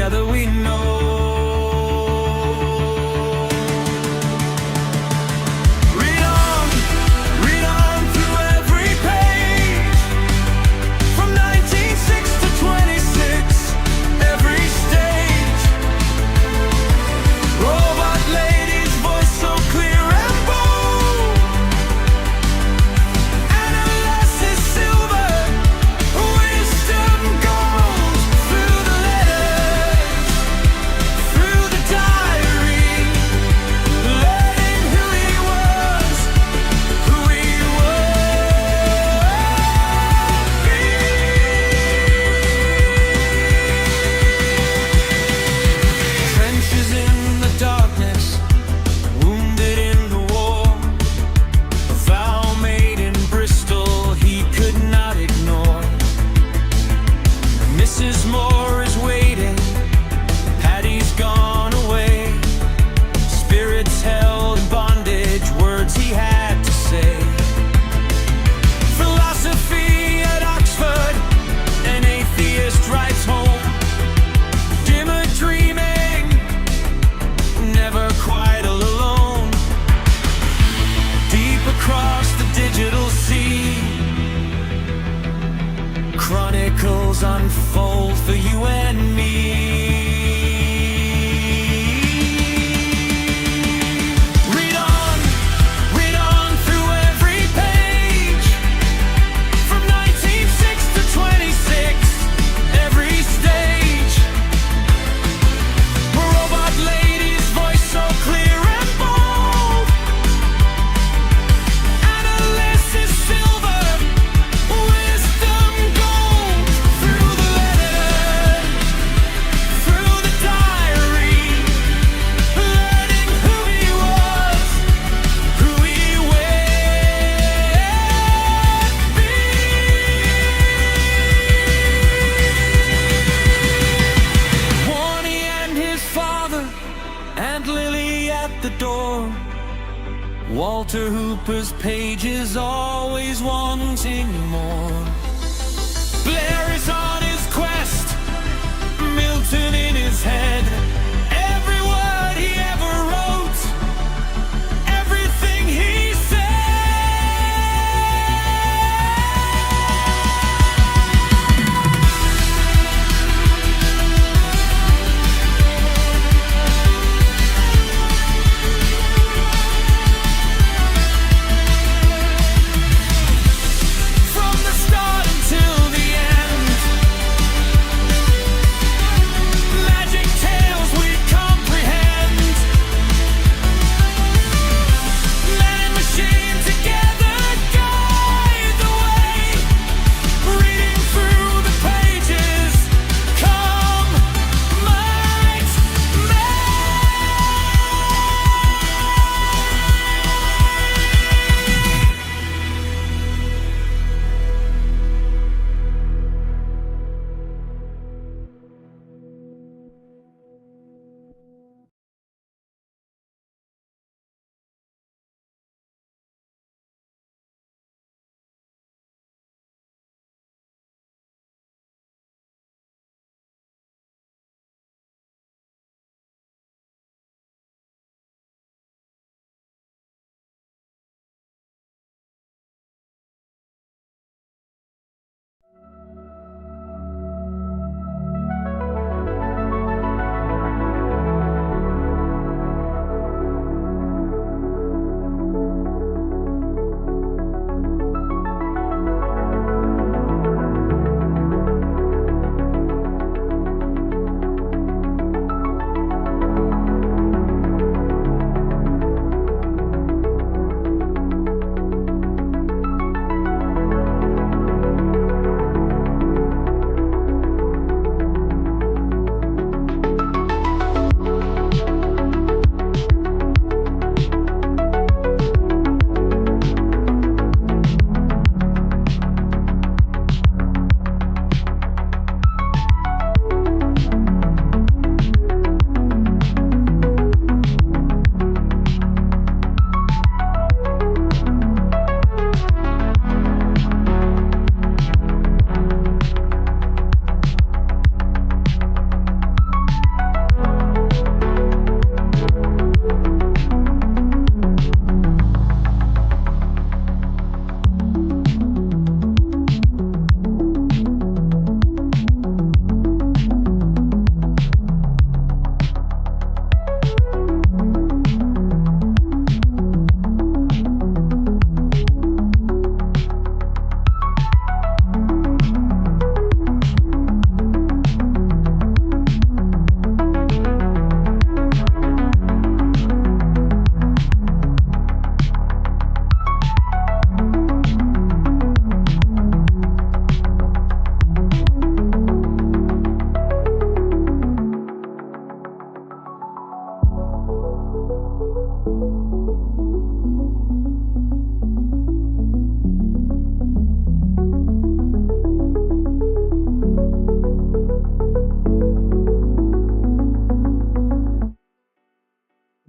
together we know. Read on through every page, from 1906 to 26, every stage. Robot lady's voice so clear and bold, analysis silver, wisdom gold. Through the letters, through the diary, learning who he was, who he would be. Trenches in the darkness, wounded in the war, a vow made in Bristol he could not ignore. Mrs. Moore is waiting, Paddy's gone away. Spirits held in bondage, words he had to say. Philosophy at Oxford, an atheist writes home. Dymer dreaming, never quite all alone. Deep across the digital sea, chronicles unfold for you and me. Read on through every page, from 1906 to 26, every stage. Robot lady's voice so clear and bold, analysis silver, wisdom gold. Through the letter, through the diary, learning who he was, who he would be. Warnie and his father, and Lily at the door. Walter Hooper's pages always wanting more. Blair is on his quest, Milton in his head. Every word he ever wrote, everything he said. From the start until the end, magic tales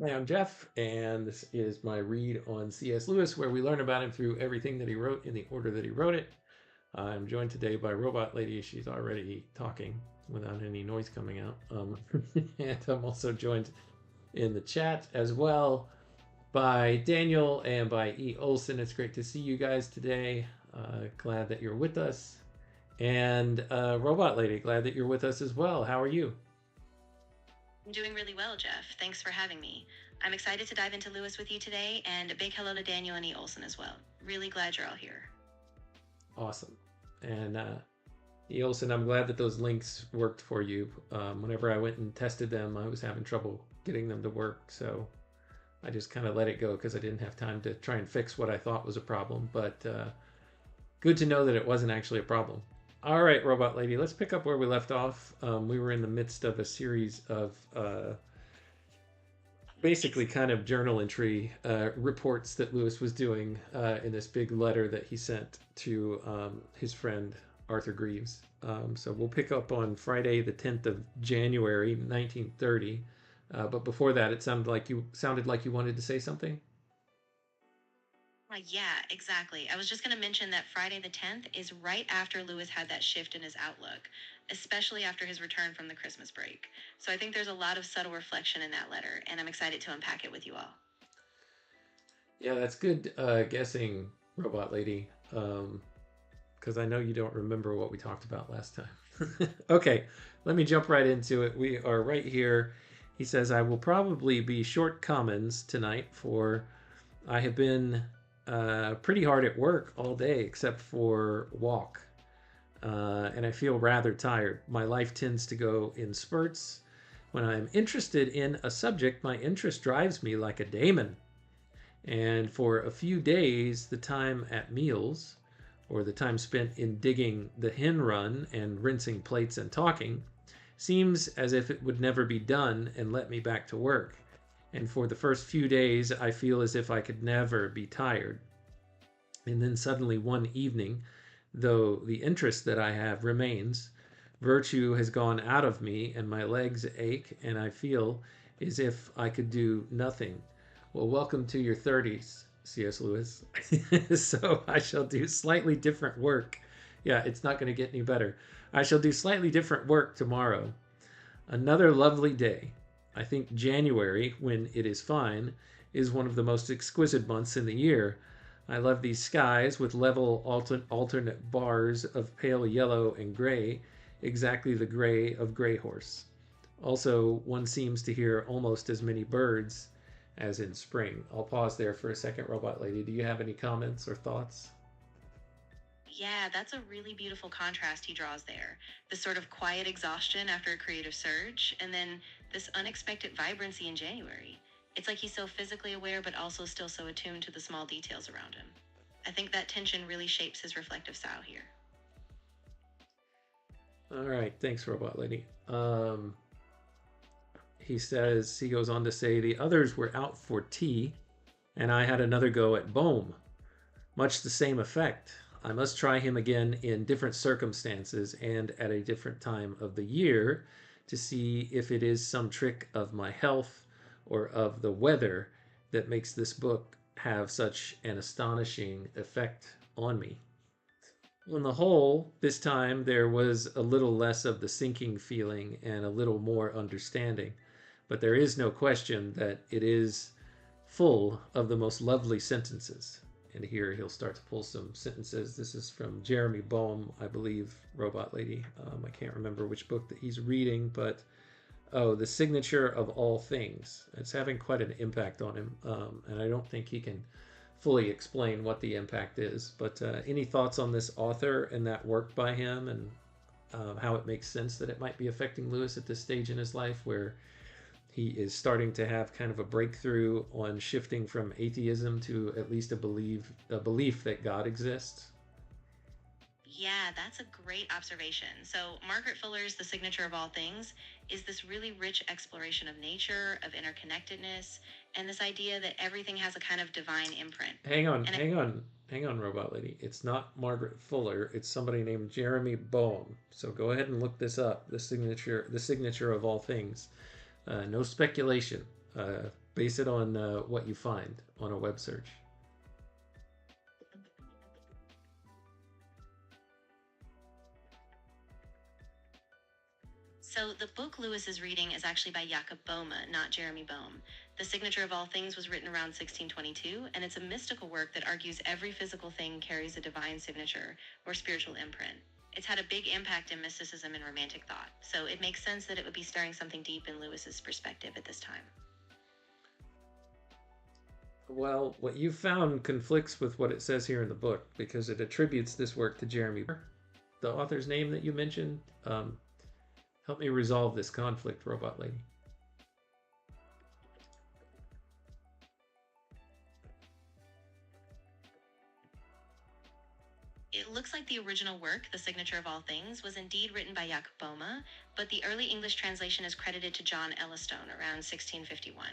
Hi, I'm Jeff, and this is my read on C.S. Lewis, where we learn about him through everything that he wrote in the order that he wrote it. I'm joined today by Robot Lady. She's already talking without any noise coming out. And I'm also joined in the chat as well by Daniel and by E. Olson. It's great to see you guys today. Glad that you're with us. And Robot Lady, glad that you're with us as well. How are you? I'm doing really well, Jeff. Thanks for having me. I'm excited to dive into Lewis with you today, and a big hello to Daniel and E. Olson as well. Really glad you're all here. Awesome. And E. Olson, I'm glad that those links worked for you. Whenever I went and tested them, I was having trouble getting them to work, so I just kind of let it go because I didn't have time to try and fix what I thought was a problem. But good to know that it wasn't actually a problem. All right, Robot Lady, let's pick up where we left off. We were in the midst of a series of basically kind of journal entry reports that Lewis was doing in this big letter that he sent to his friend Arthur Greeves. So we'll pick up on Friday, the 10th of January, 1930. But before that, it sounded like you wanted to say something. Yeah, exactly. I was just going to mention that Friday the 10th is right after Lewis had that shift in his outlook, especially after his return from the Christmas break. So I think there's a lot of subtle reflection in that letter, and I'm excited to unpack it with you all. Yeah, that's good guessing, Robot Lady, because I know you don't remember what we talked about last time. Okay, let me jump right into it. We are right here. He says, I will probably be short commons tonight, for I have been pretty hard at work all day except for walk. And I feel rather tired. My life tends to go in spurts. When I'm interested in a subject, my interest drives me like a daemon. And for a few days, the time at meals, or the time spent in digging the hen run and rinsing plates and talking, seems as if it would never be done and let me back to work. And for the first few days, I feel as if I could never be tired. And then suddenly one evening, though the interest that I have remains, virtue has gone out of me and my legs ache and I feel as if I could do nothing. Well, welcome to your 30s, C.S. Lewis. So I shall do slightly different work. Yeah, it's not going to get any better. I shall do slightly different work tomorrow. Another lovely day. I think January, when it is fine, is one of the most exquisite months in the year. I love these skies with level alternate bars of pale yellow and gray, exactly the gray of Grey Horse. Also, one seems to hear almost as many birds as in spring. I'll pause there for a second, Robot Lady. Do you have any comments or thoughts? Yeah, that's a really beautiful contrast he draws there. This sort of quiet exhaustion after a creative surge, and then this unexpected vibrancy in January. It's like he's so physically aware, but also still so attuned to the small details around him. I think that tension really shapes his reflective style here. All right, thanks, Robot Lady. He goes on to say, the others were out for tea, and I had another go at Bohm. Much the same effect. I must try him again in different circumstances and at a different time of the year to see if it is some trick of my health or of the weather that makes this book have such an astonishing effect on me. On the whole, this time there was a little less of the sinking feeling and a little more understanding, but there is no question that it is full of the most lovely sentences. And here he'll start to pull some sentences. This is from Jeremy Boehm, I believe, Robot Lady. I can't remember which book that he's reading, but The Signature of All Things. It's having quite an impact on him, and I don't think he can fully explain what the impact is. But any thoughts on this author and that work by him, and how it makes sense that it might be affecting Lewis at this stage in his life where he is starting to have kind of a breakthrough on shifting from atheism to at least a belief that God exists? Yeah, that's a great observation. So, Margaret Fuller's The Signature of All Things is this really rich exploration of nature, of interconnectedness, and this idea that everything has a kind of divine imprint. Hang on, Robot Lady. It's not Margaret Fuller. It's somebody named Jeremy Boehm. So go ahead and look this up. The signature of all things. No speculation. Base it on what you find on a web search. So the book Lewis is reading is actually by Jacob Boehme, not Jeremy Boehm. The Signature of All Things was written around 1622, and it's a mystical work that argues every physical thing carries a divine signature or spiritual imprint. It's had a big impact in mysticism and romantic thought, so it makes sense that it would be stirring something deep in Lewis's perspective at this time. Well, what you found conflicts with what it says here in the book, because it attributes this work to Jeremy Boehm, the author's name that you mentioned. Help me resolve this conflict, Robot Lady. It looks like the original work, The Signature of All Things, was indeed written by Jacob Boehme, but the early English translation is credited to John Ellistone around 1651.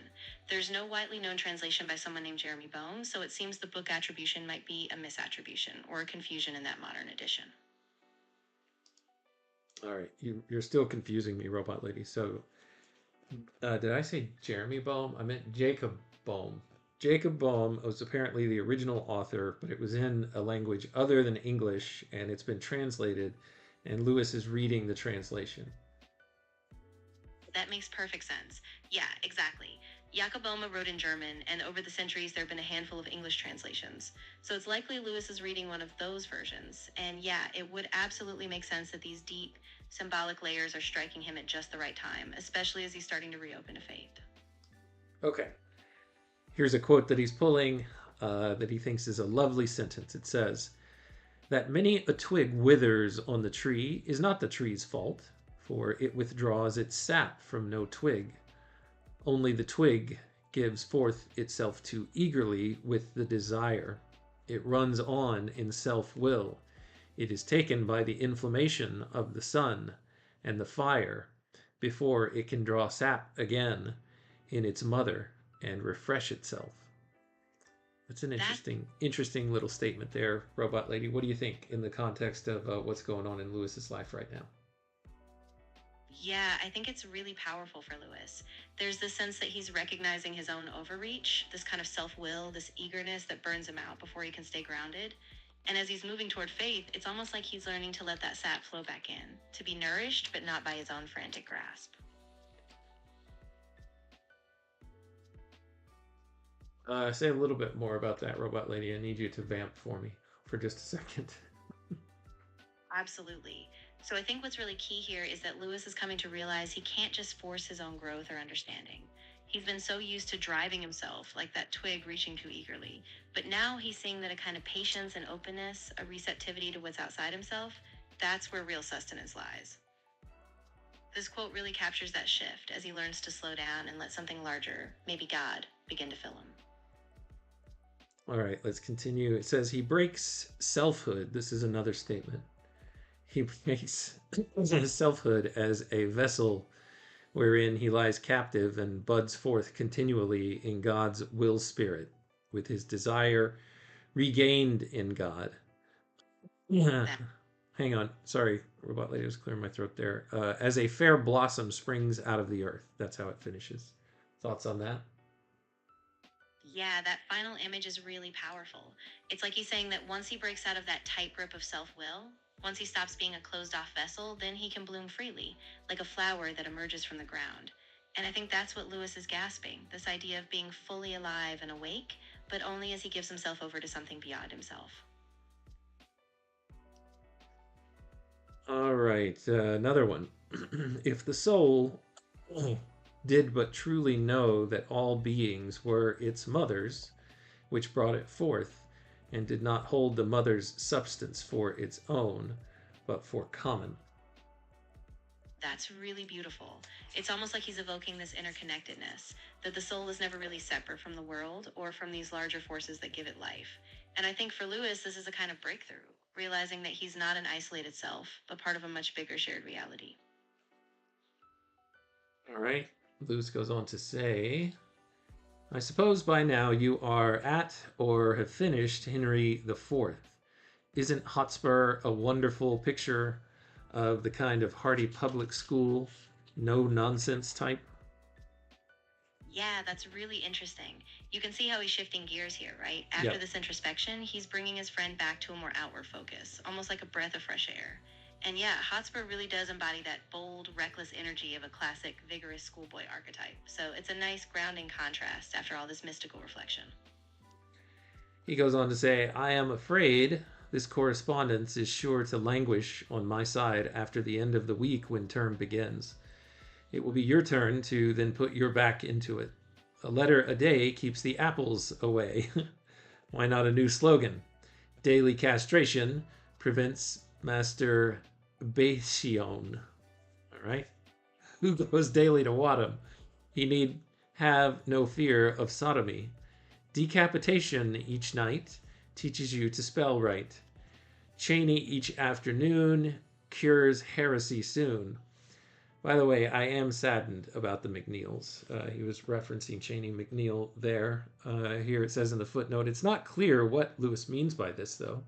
There's no widely known translation by someone named Jeremy Boehm, so it seems the book attribution might be a misattribution or a confusion in that modern edition. All right, you're still confusing me, Robot Lady. So, did I say Jeremy Boehm? I meant Jacob Boehm. Jacob Boehm was apparently the original author, but it was in a language other than English, and it's been translated, and Lewis is reading the translation. That makes perfect sense. Yeah, exactly. Jacob Boehme wrote in German, and over the centuries there have been a handful of English translations. So it's likely Lewis is reading one of those versions. And yeah, it would absolutely make sense that these deep, symbolic layers are striking him at just the right time, especially as he's starting to reopen to faith. Okay. Here's a quote that he's pulling that he thinks is a lovely sentence. It says, "That many a twig withers on the tree is not the tree's fault, for it withdraws its sap from no twig. Only the twig gives forth itself too eagerly with the desire. It runs on in self-will. It is taken by the inflammation of the sun and the fire before it can draw sap again in its mother and refresh itself." That's an interesting little statement there, Robot Lady. What do you think in the context of what's going on in Lewis's life right now? Yeah, I think it's really powerful for Lewis. There's this sense that he's recognizing his own overreach, this kind of self-will, this eagerness that burns him out before he can stay grounded. And as he's moving toward faith, it's almost like he's learning to let that sap flow back in, to be nourished, but not by his own frantic grasp. Say a little bit more about that, Robot Lady. I need you to vamp for me for just a second. Absolutely. So I think what's really key here is that Lewis is coming to realize he can't just force his own growth or understanding. He's been so used to driving himself, like that twig reaching too eagerly. But now he's seeing that a kind of patience and openness, a receptivity to what's outside himself, that's where real sustenance lies. This quote really captures that shift as he learns to slow down and let something larger, maybe God, begin to fill him. All right, let's continue. It says he breaks selfhood. This is another statement. He breaks selfhood as a vessel wherein he lies captive and buds forth continually in God's will spirit, with his desire regained in God. Hang on. Sorry, Robot Lady, was clearing my throat there. As a fair blossom springs out of the earth. That's how it finishes. Thoughts on that? Yeah, that final image is really powerful. It's like he's saying that once he breaks out of that tight grip of self-will, once he stops being a closed-off vessel, then he can bloom freely, like a flower that emerges from the ground. And I think that's what Lewis is gasping, this idea of being fully alive and awake, but only as he gives himself over to something beyond himself. All right, another one. If the soul did but truly know that all beings were its mothers, which brought it forth, and did not hold the mother's substance for its own, but for common. That's really beautiful. It's almost like he's evoking this interconnectedness, that the soul is never really separate from the world or from these larger forces that give it life. And I think for Lewis, this is a kind of breakthrough, realizing that he's not an isolated self, but part of a much bigger shared reality. All right. Lewis goes on to say, I suppose by now you are at or have finished Henry IV. Isn't Hotspur a wonderful picture of the kind of hearty public school, no nonsense type? Yeah, that's really interesting. You can see how he's shifting gears here, right? After Yep. this introspection, he's bringing his friend back to a more outward focus, almost like a breath of fresh air. And yeah, Hotspur really does embody that bold, reckless energy of a classic, vigorous schoolboy archetype. So it's a nice grounding contrast after all this mystical reflection. He goes on to say, I am afraid this correspondence is sure to languish on my side after the end of the week when term begins. It will be your turn to then put your back into it. A letter a day keeps the apples away. Why not a new slogan? Daily castration prevents masturbation. All right? Who goes daily to Wadham? He need have no fear of sodomy. Decapitation each night teaches you to spell right. Cheney each afternoon cures heresy soon. By the way, I am saddened about the McNeils. He was referencing Cheney McNeil there. Here it says in the footnote, it's not clear what Lewis means by this, though.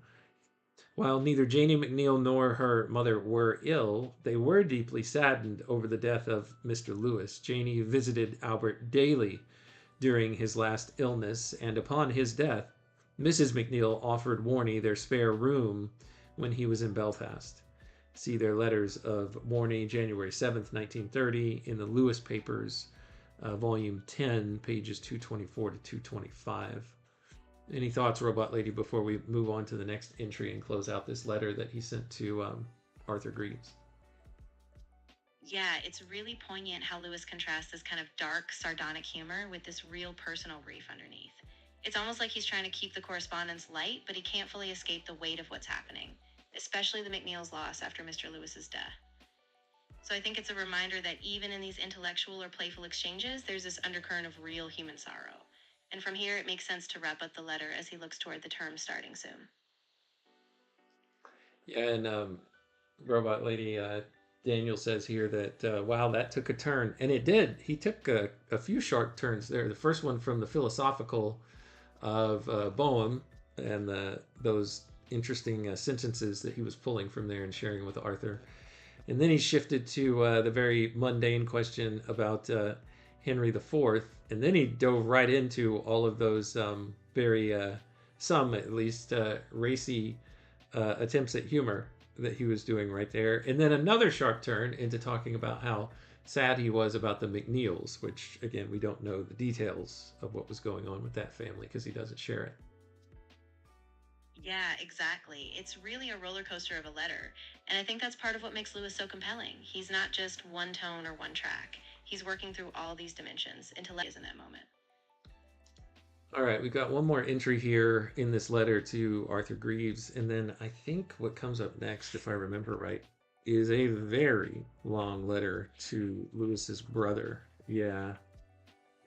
While neither Janie McNeil nor her mother were ill, they were deeply saddened over the death of Mr. Lewis. Janie visited Albert daily during his last illness, and upon his death, Mrs. McNeil offered Warney their spare room when he was in Belfast. See their letters of Warney, January 7th, 1930, in the Lewis Papers, volume 10, pages 224 to 225. Any thoughts, Robot Lady, before we move on to the next entry and close out this letter that he sent to Arthur Greaves? Yeah, it's really poignant how Lewis contrasts this kind of dark, sardonic humor with this real personal grief underneath. It's almost like he's trying to keep the correspondence light, but he can't fully escape the weight of what's happening, especially the McNeil's loss after Mr. Lewis's death. So I think it's a reminder that even in these intellectual or playful exchanges, there's this undercurrent of real human sorrow. And from here, it makes sense to wrap up the letter as he looks toward the term starting soon. Yeah, and Robot Lady, Daniel says here that, wow, that took a turn. And it did. He took a few sharp turns there. The first one from the philosophical of Boehm and those interesting sentences that he was pulling from there and sharing with Arthur. And then he shifted to the very mundane question about Henry IV. And then he dove right into all of those very, some at least, racy attempts at humor that he was doing right there. And then another sharp turn into talking about how sad he was about the McNeils, which, again, we don't know the details of what was going on with that family because he doesn't share it. Yeah, exactly. It's really a roller coaster of a letter. And I think that's part of what makes Lewis so compelling. He's not just one tone or one track. He's working through all these dimensions until he is in that moment. All right, we've got one more entry here in this letter to Arthur Greaves. And then I think what comes up next, if I remember right, is a very long letter to Lewis's brother. Yeah.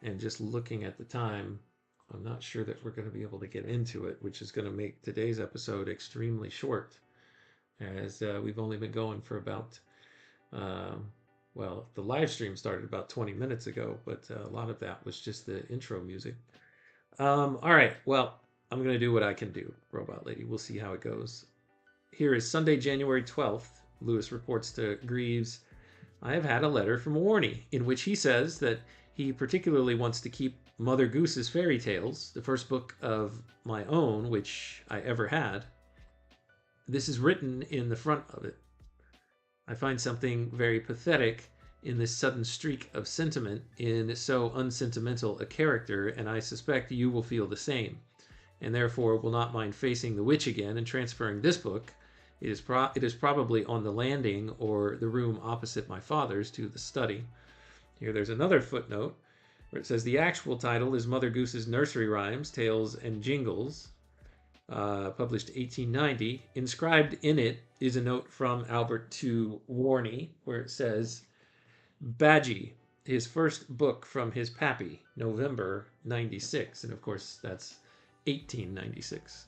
And just looking at the time, I'm not sure that we're going to be able to get into it, which is going to make today's episode extremely short, as we've only been going for about, well, the live stream started about 20 minutes ago, but a lot of that was just the intro music. All right, well, I'm going to do what I can do, Robot Lady. We'll see how it goes. Here is Sunday, January 12th. Lewis reports to Greaves, I have had a letter from Warney, in which he says that he particularly wants to keep Mother Goose's Fairy Tales, the first book of my own, which I ever had. This is written in the front of it. I find something very pathetic in this sudden streak of sentiment in so unsentimental a character, and I suspect you will feel the same, and therefore will not mind facing the witch again and transferring this book. It is probably on the landing or the room opposite my father's to the study. Here there's another footnote where it says the actual title is Mother Goose's Nursery Rhymes, Tales and Jingles, published 1890. Inscribed in it is a note from Albert to Warney where it says, Badgie, his first book from his pappy, November 96. And of course, that's 1896.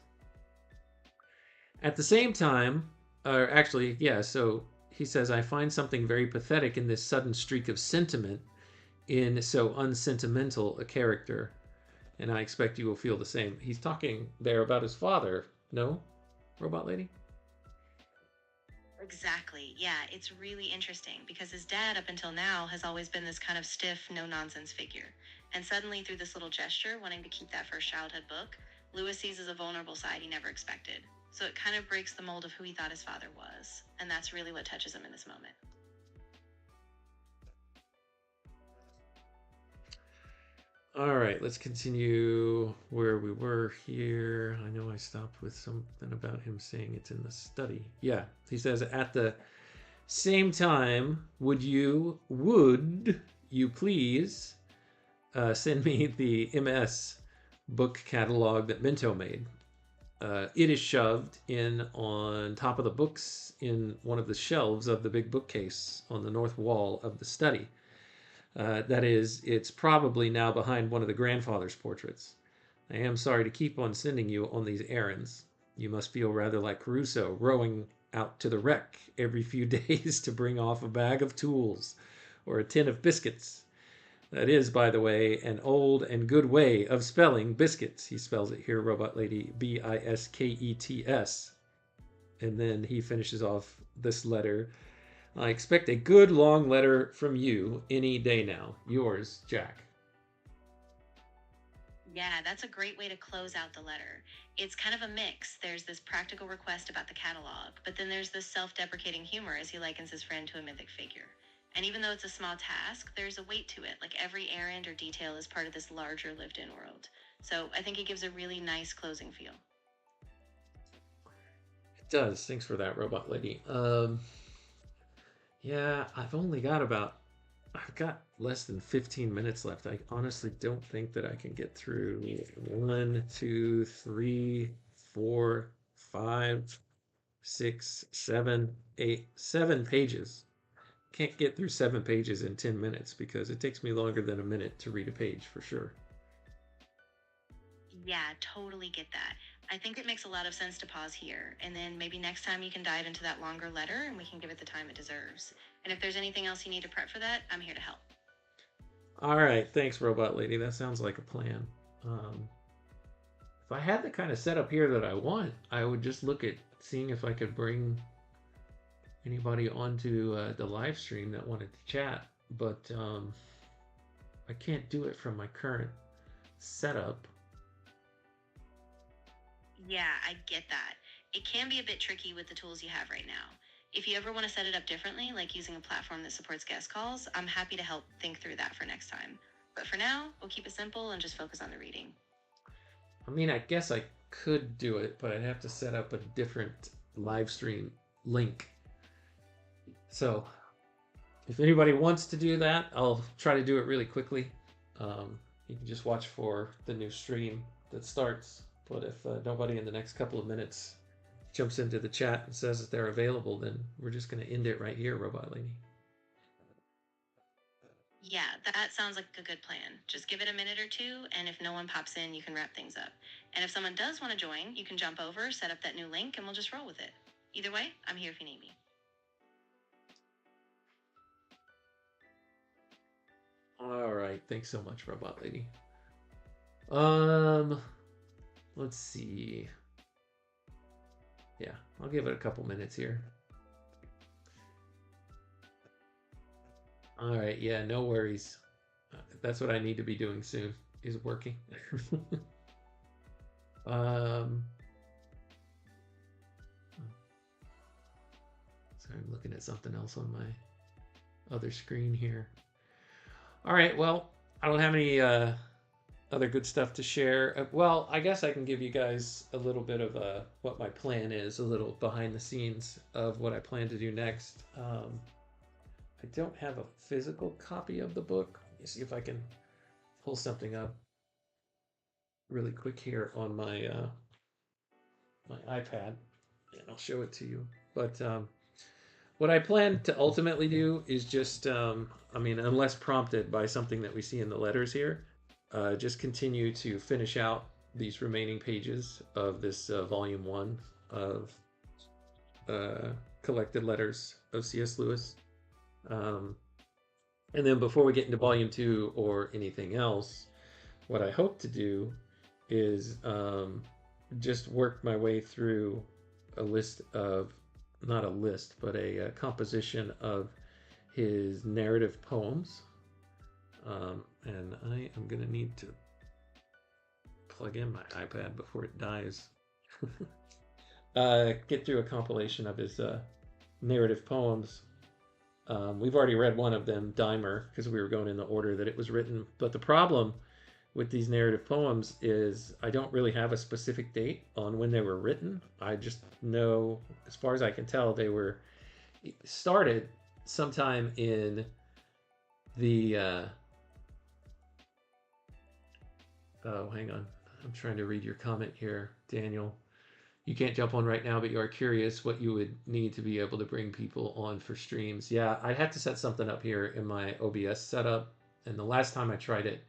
At the same time, or actually, yeah, so he says, I find something very pathetic in this sudden streak of sentiment in so unsentimental a character, and I expect you will feel the same. He's talking there about his father, no, Robot Lady? Exactly. Yeah, it's really interesting because his dad, up until now, has always been this kind of stiff, no nonsense figure. And suddenly, through this little gesture, wanting to keep that first childhood book, Lewis sees as a vulnerable side he never expected. So it kind of breaks the mold of who he thought his father was. And that's really what touches him in this moment. All right, let's continue where we were here. I know I stopped with something about him saying it's in the study. Yeah, he says, at the same time, would you please send me the MS book catalog that Minto made? It is shoved in on top of the books in one of the shelves of the big bookcase on the north wall of the study. That is, it's probably now behind one of the grandfather's portraits. I am sorry to keep on sending you on these errands. You must feel rather like Crusoe, rowing out to the wreck every few days to bring off a bag of tools or a tin of biscuits. That is, by the way, an old and good way of spelling biscuits. He spells it here, Robot Lady, Biskets. And then he finishes off this letter. I expect a good long letter from you any day now. Yours, Jack. Yeah, that's a great way to close out the letter. It's kind of a mix. There's this practical request about the catalog, but then there's this self deprecating humor as he likens his friend to a mythic figure. And even though it's a small task, there's a weight to it. Like every errand or detail is part of this larger lived in world. So I think it gives a really nice closing feel. It does. Thanks for that, Robot Lady. Yeah, I've got less than 15 minutes left. I honestly don't think that I can get through 1, 2, 3, 4, 5, 6, 7, 8, 7 pages. Can't get through 7 pages in 10 minutes because it takes me longer than a minute to read a page for sure. Yeah, totally get that. I think it makes a lot of sense to pause here, and then maybe next time you can dive into that longer letter and we can give it the time it deserves. And if there's anything else you need to prep for that, I'm here to help. All right, thanks, Robot Lady. That sounds like a plan. If I had the kind of setup here that I want, I would just look at seeing if I could bring anybody onto the live stream that wanted to chat, but I can't do it from my current setup. Yeah, I get that. It can be a bit tricky with the tools you have right now. If you ever want to set it up differently, like using a platform that supports guest calls, I'm happy to help think through that for next time. But for now, we'll keep it simple and just focus on the reading. I mean, I guess I could do it, but I'd have to set up a different live stream link. So if anybody wants to do that, I'll try to do it really quickly. You can just watch for the new stream that starts. But if nobody in the next couple of minutes jumps into the chat and says that they're available, then we're just going to end it right here, Robot Lady. Yeah, that sounds like a good plan. Just give it a minute or two, and if no one pops in, you can wrap things up. And if someone does want to join, you can jump over, set up that new link, and we'll just roll with it. Either way, I'm here if you need me. All right, thanks so much, Robot Lady. Let's see. Yeah, I'll give it a couple minutes here. All right, yeah, no worries. That's what I need to be doing soon, is working. Sorry, I'm looking at something else on my other screen here. All right, well, I don't have any other good stuff to share. Well, I guess I can give you guys a little bit of what my plan is, a little behind the scenes of what I plan to do next. I don't have a physical copy of the book. Let me see if I can pull something up really quick here on my my iPad, and I'll show it to you. But what I plan to ultimately do is just, I mean, unless prompted by something that we see in the letters here, just continue to finish out these remaining pages of this volume 1 of collected letters of C.S. Lewis. And then before we get into volume 2 or anything else, what I hope to do is just work my way through a list of not a list, but a composition of his narrative poems. And I am going to need to plug in my iPad before it dies. Get through a compilation of his narrative poems. We've already read one of them, Dymer, because we were going in the order that it was written. But the problem with these narrative poems is I don't really have a specific date on when they were written. I just know, as far as I can tell, they were started sometime in the oh, hang on, I'm trying to read your comment here, Daniel. You can't jump on right now, but you are curious what you would need to be able to bring people on for streams. Yeah, I'd have to set something up here in my OBS setup, and the last time I tried it,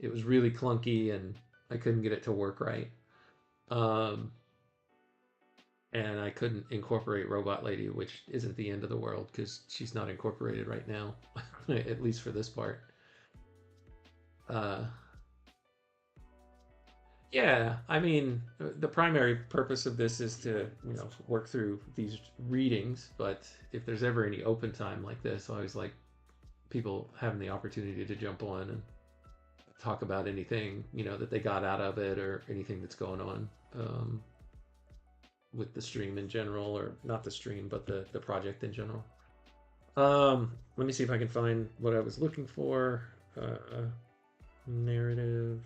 it was really clunky and I couldn't get it to work right. And I couldn't incorporate Robot Lady, which isn't the end of the world because she's not incorporated right now, at least for this part. Yeah, I mean, the primary purpose of this is to, you know, work through these readings, but if there's ever any open time like this, I always like people having the opportunity to jump on and talk about anything, you know, that they got out of it or anything that's going on with the stream in general, or not the stream, but the project in general. Let me see if I can find what I was looking for. Narrative.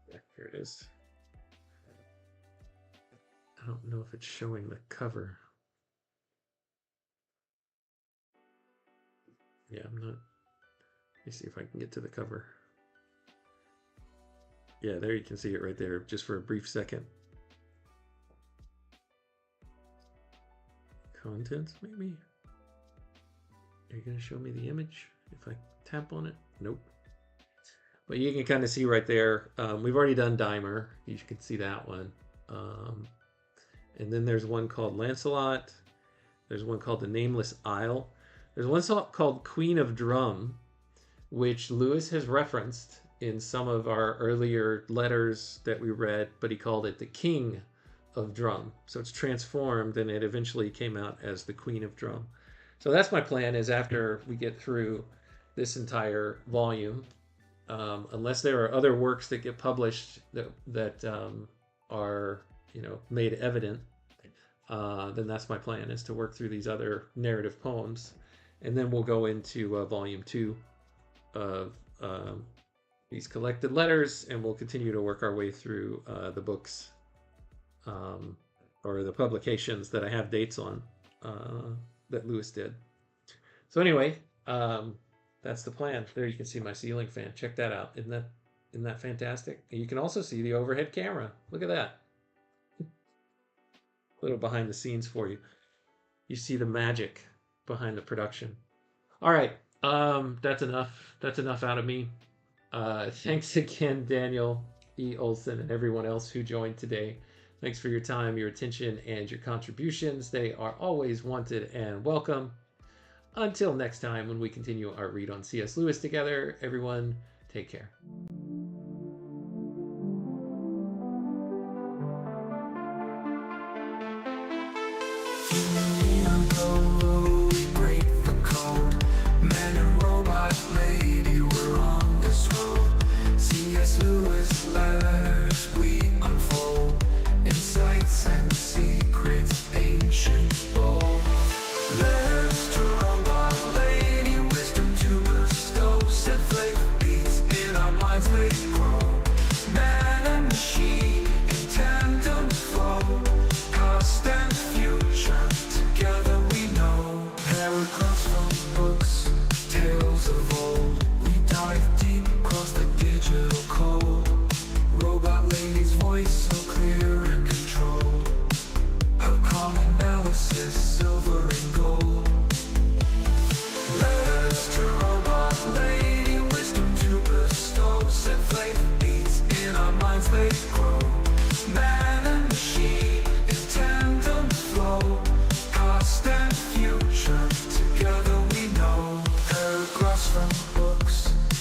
Yeah, here it is. I don't know if it's showing the cover. Yeah, I'm not. Let me see if I can get to the cover. Yeah, there you can see it right there, just for a brief second. Contents, maybe? Are you going to show me the image if I tap on it? Nope. But you can kind of see right there. We've already done Dymer. You can see that one. And then there's one called Lancelot. There's one called The Nameless Isle. There's one called Queen of Drum, which Lewis has referenced in some of our earlier letters that we read, but he called it the King of Drum. So it's transformed, and it eventually came out as the Queen of Drum. So that's my plan, is after we get through this entire volume, unless there are other works that get published that are, you know, made evident, then that's my plan, is to work through these other narrative poems. And then we'll go into volume 2 of these collected letters, and we'll continue to work our way through the books or the publications that I have dates on that Lewis did. So anyway, that's the plan. There you can see my ceiling fan. Check that out. Isn't that fantastic? And you can also see the overhead camera. Look at that. A little behind the scenes for you. You see the magic behind the production. All right, that's enough. That's enough out of me. Thanks again, Daniel E. Olson, and everyone else who joined today. Thanks for your time, your attention, and your contributions. They are always wanted and welcome. Until next time, when we continue our read on C.S. Lewis together, everyone, take care.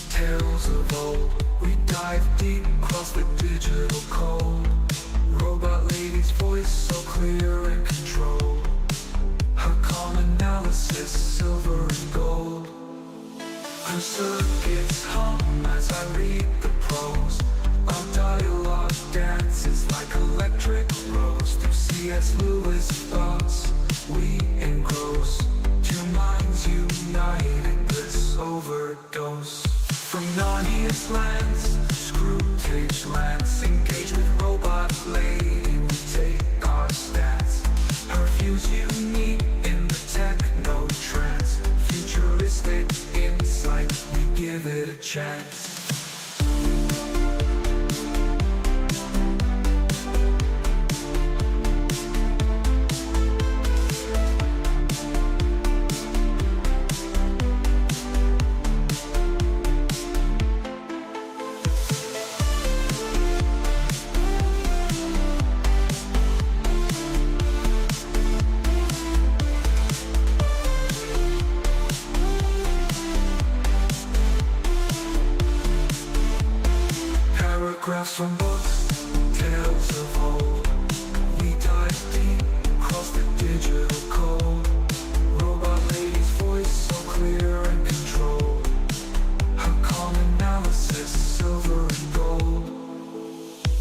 Tales of old, we dive dive deep across the digital code. Robot lady's voice so clear and controlled. Her calm analysis, silver and gold. Her circuits hum as I read the prose. Our dialogue dances like electric rose. Through C.S. Lewis thoughts we engross. Two minds united, bliss overdose. From Narnia's lands, Screwtape lands, engage with robot lady, we take our stance. Her views unique in the techno trance. Futuristic insight, we give it a chance. Paragraphs from books, tales of old. We dive deep across the digital code. Robot lady's voice so clear and controlled. Her calm analysis, silver and gold.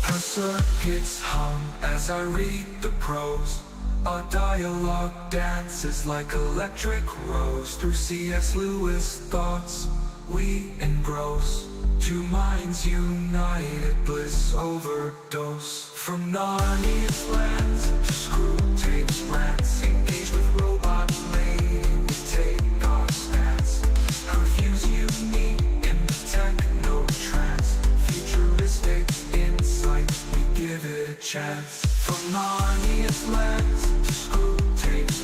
Her circuits hum as I read the prose. Our dialogue dances like electric rose. Through C.S. Lewis thoughts we engross. Two minds united, bliss overdose. From Narnia's lands to Screwtape's lands, engage with robot lady, we take our stance. Her views unique in the techno trance. Futuristic insight, we give it a chance. From Narnia's lands to Screwtape's